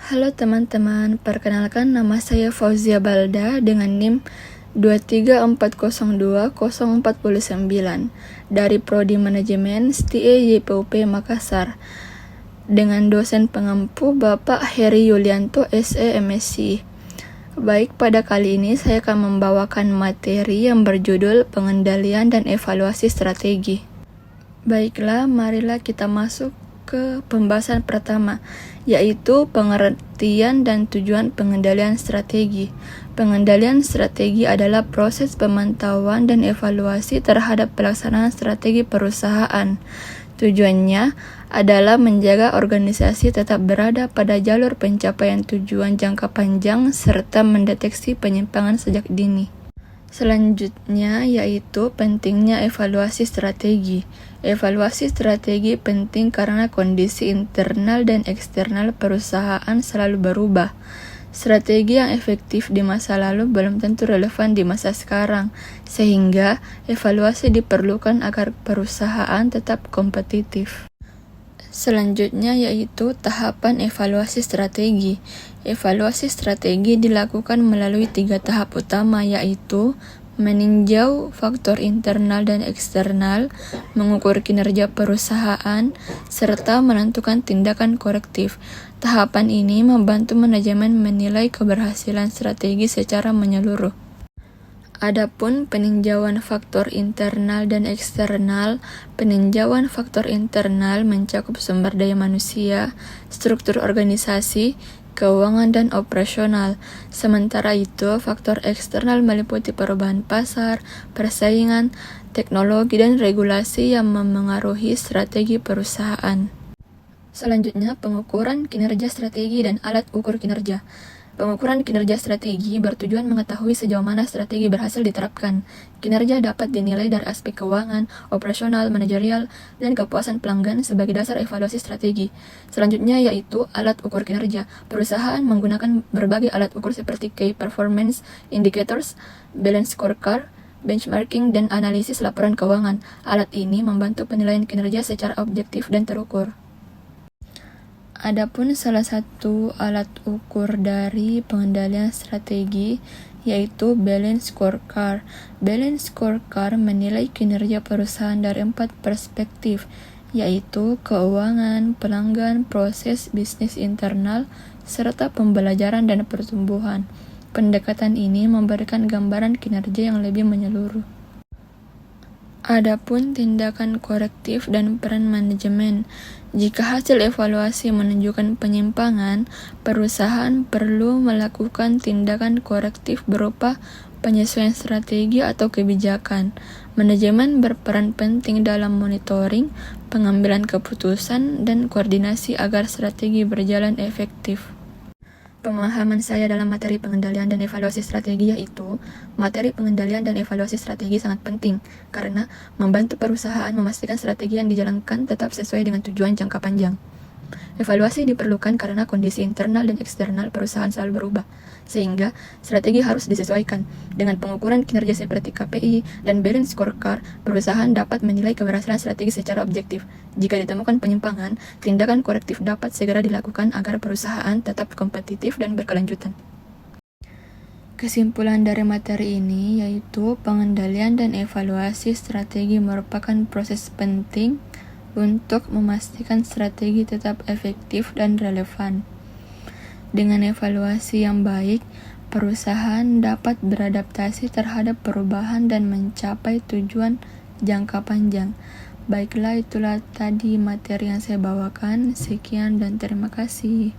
Halo teman-teman, perkenalkan nama saya Fauzia Balda dengan NIM 23402-049 dari Prodi Manajemen STIE YPUP Makassar dengan dosen pengampu Bapak Heri Yulianto SE MSc. Baik, pada kali ini saya akan membawakan materi yang berjudul pengendalian dan evaluasi strategi. Baiklah, marilah kita masuk ke pembahasan pertama, yaitu pengertian dan tujuan pengendalian strategi. Pengendalian strategi adalah proses pemantauan dan evaluasi terhadap pelaksanaan strategi perusahaan. Tujuannya adalah menjaga organisasi tetap berada pada jalur pencapaian tujuan jangka panjang serta mendeteksi penyimpangan sejak dini. Selanjutnya yaitu pentingnya evaluasi strategi. Evaluasi strategi penting karena kondisi internal dan eksternal perusahaan selalu berubah. Strategi yang efektif di masa lalu belum tentu relevan di masa sekarang, sehingga evaluasi diperlukan agar perusahaan tetap kompetitif. Selanjutnya yaitu tahapan evaluasi strategi. Evaluasi strategi dilakukan melalui 3 tahap utama, yaitu meninjau faktor internal dan eksternal, mengukur kinerja perusahaan, serta menentukan tindakan korektif. Tahapan ini membantu manajemen menilai keberhasilan strategi secara menyeluruh. Adapun peninjauan faktor internal dan eksternal, peninjauan faktor internal mencakup sumber daya manusia, struktur organisasi, keuangan dan operasional. Sementara itu, faktor eksternal meliputi perubahan pasar, persaingan, teknologi dan regulasi yang memengaruhi strategi perusahaan. Selanjutnya, pengukuran kinerja strategi dan alat ukur kinerja. Pengukuran kinerja strategi bertujuan mengetahui sejauh mana strategi berhasil diterapkan. Kinerja dapat dinilai dari aspek keuangan, operasional, manajerial, dan kepuasan pelanggan sebagai dasar evaluasi strategi. Selanjutnya yaitu alat ukur kinerja. Perusahaan menggunakan berbagai alat ukur seperti Key Performance Indicators, Balance Scorecard, benchmarking, dan analisis laporan keuangan. Alat ini membantu penilaian kinerja secara objektif dan terukur. Adapun salah satu alat ukur dari pengendalian strategi yaitu Balance Scorecard. Balance Scorecard menilai kinerja perusahaan dari 4 perspektif, yaitu keuangan, pelanggan, proses bisnis internal, serta pembelajaran dan pertumbuhan. Pendekatan ini memberikan gambaran kinerja yang lebih menyeluruh. Adapun tindakan korektif dan peran manajemen. Jika hasil evaluasi menunjukkan penyimpangan, perusahaan perlu melakukan tindakan korektif berupa penyesuaian strategi atau kebijakan. Manajemen berperan penting dalam monitoring, pengambilan keputusan, dan koordinasi agar strategi berjalan efektif. Pemahaman saya dalam materi pengendalian dan evaluasi strategi yaitu materi pengendalian dan evaluasi strategi sangat penting karena membantu perusahaan memastikan strategi yang dijalankan tetap sesuai dengan tujuan jangka panjang. Evaluasi diperlukan karena kondisi internal dan eksternal perusahaan selalu berubah, sehingga strategi harus disesuaikan. Dengan pengukuran kinerja seperti KPI dan Balance Scorecard, perusahaan dapat menilai keberhasilan strategi secara objektif. Jika ditemukan penyimpangan, tindakan korektif dapat segera dilakukan agar perusahaan tetap kompetitif dan berkelanjutan. Kesimpulan dari materi ini yaitu pengendalian dan evaluasi strategi merupakan proses penting untuk memastikan strategi tetap efektif dan relevan. Dengan evaluasi yang baik, perusahaan dapat beradaptasi terhadap perubahan dan mencapai tujuan jangka panjang. Baiklah, itulah tadi materi yang saya bawakan. Sekian dan terima kasih.